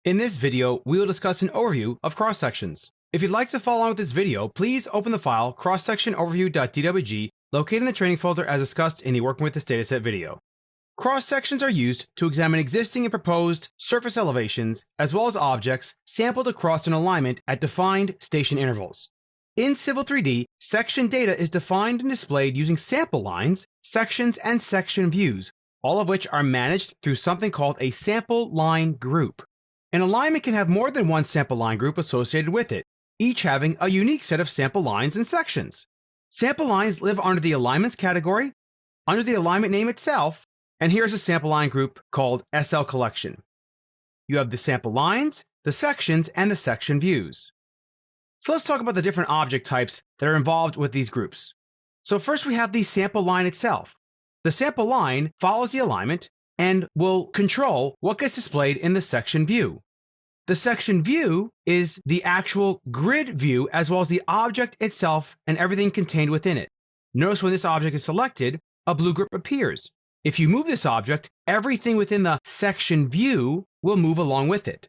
In this video, we will discuss an overview of cross-sections. If you'd like to follow along with this video, please open the file crosssectionoverview.dwg located in the training folder as discussed in the Working with this Dataset video. Cross-sections are used to examine existing and proposed surface elevations as well as objects sampled across an alignment at defined station intervals. In Civil 3D, section data is defined and displayed using sample lines, sections, and section views, all of which are managed through something called a sample line group. An alignment can have more than one sample line group associated with it, each having a unique set of sample lines and sections. Sample lines live under the alignments category, under the alignment name itself, and here's a sample line group called SL collection. You have the sample lines, the sections, and the section views. So let's talk about the different object types that are involved with these groups. So first we have the sample line itself. The sample line follows the alignment and will control what gets displayed in the section view. The section view is the actual grid view as well as the object itself and everything contained within it. Notice when this object is selected, a blue group appears. If you move this object, everything within the section view will move along with it.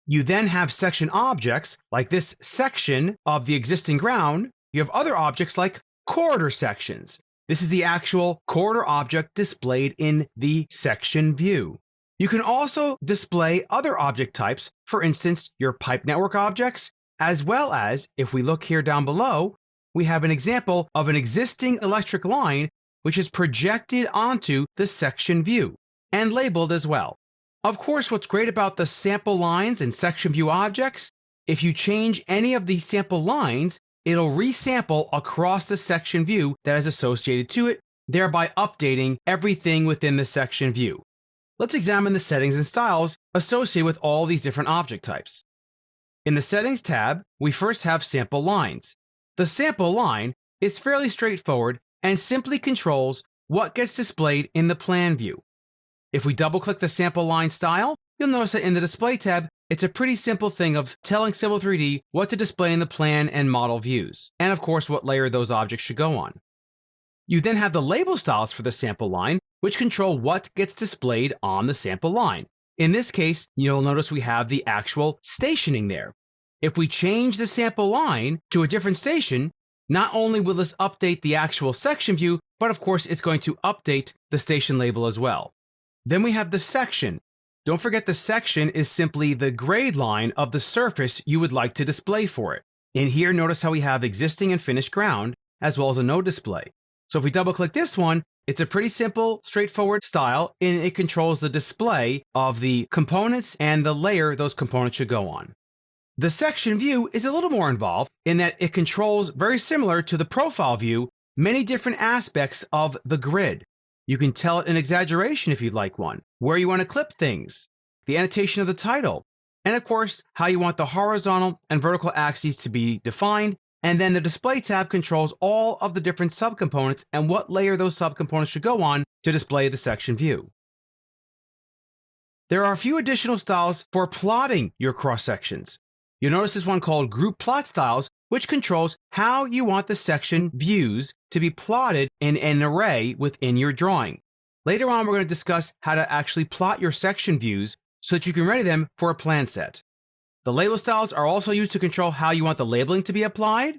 You then have section objects, like this section of the existing ground. You have other objects like corridor sections. This is the actual corridor object displayed in the section view. You can also display other object types, for instance, your pipe network objects, as well as, if we look here down below, we have an example of an existing electric line which is projected onto the section view and labeled as well. Of course, what's great about the sample lines and section view objects, if you change any of these sample lines, it'll resample across the section view that is associated to it, thereby updating everything within the section view. Let's examine the settings and styles associated with all these different object types. In the Settings tab, we first have Sample Lines. The sample line is fairly straightforward and simply controls what gets displayed in the plan view. If we double-click the sample line style, you'll notice that in the Display tab, it's a pretty simple thing of telling Civil 3D what to display in the plan and model views, and of course what layer those objects should go on. You then have the label styles for the sample line, which control what gets displayed on the sample line. In this case, you'll notice we have the actual stationing there. If we change the sample line to a different station, not only will this update the actual section view, but of course it's going to update the station label as well. Then we have the section. Don't forget the section is simply the grade line of the surface you would like to display for it. In here, notice how we have existing and finished ground, as well as a node display. So if we double click this one, it's a pretty simple, straightforward style, and it controls the display of the components and the layer those components should go on. The section view is a little more involved in that it controls, very similar to the profile view, many different aspects of the grid. You can tell it an exaggeration if you'd like one, where you want to clip things, the annotation of the title, and of course, how you want the horizontal and vertical axes to be defined. And then the Display tab controls all of the different subcomponents and what layer those subcomponents should go on to display the section view. There are a few additional styles for plotting your cross-sections. You'll notice this one called Group Plot Styles, which controls how you want the section views to be plotted in an array within your drawing. Later on, we're going to discuss how to actually plot your section views so that you can ready them for a plan set. The label styles are also used to control how you want the labeling to be applied,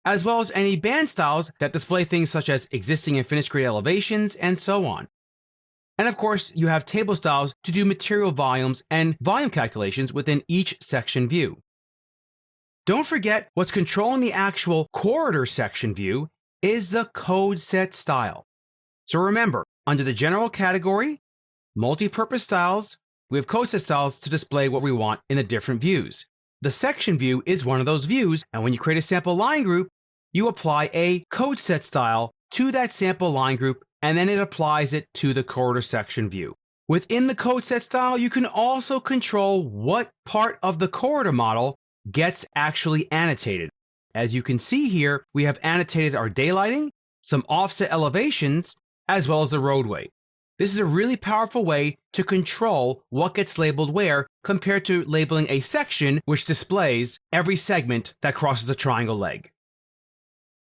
as well as any band styles that display things such as existing and finished grade elevations and so on. And of course, you have table styles to do material volumes and volume calculations within each section view. Don't forget what's controlling the actual corridor section view is the code set style. So remember, under the general category, multi-purpose styles, we have code set styles to display what we want in the different views. The section view is one of those views, and when you create a sample line group, you apply a code set style to that sample line group, and then it applies it to the corridor section view. Within the code set style, you can also control what part of the corridor model gets actually annotated. As you can see here, we have annotated our daylighting, some offset elevations, as well as the roadway. This is a really powerful way to control what gets labeled where compared to labeling a section which displays every segment that crosses a triangle leg.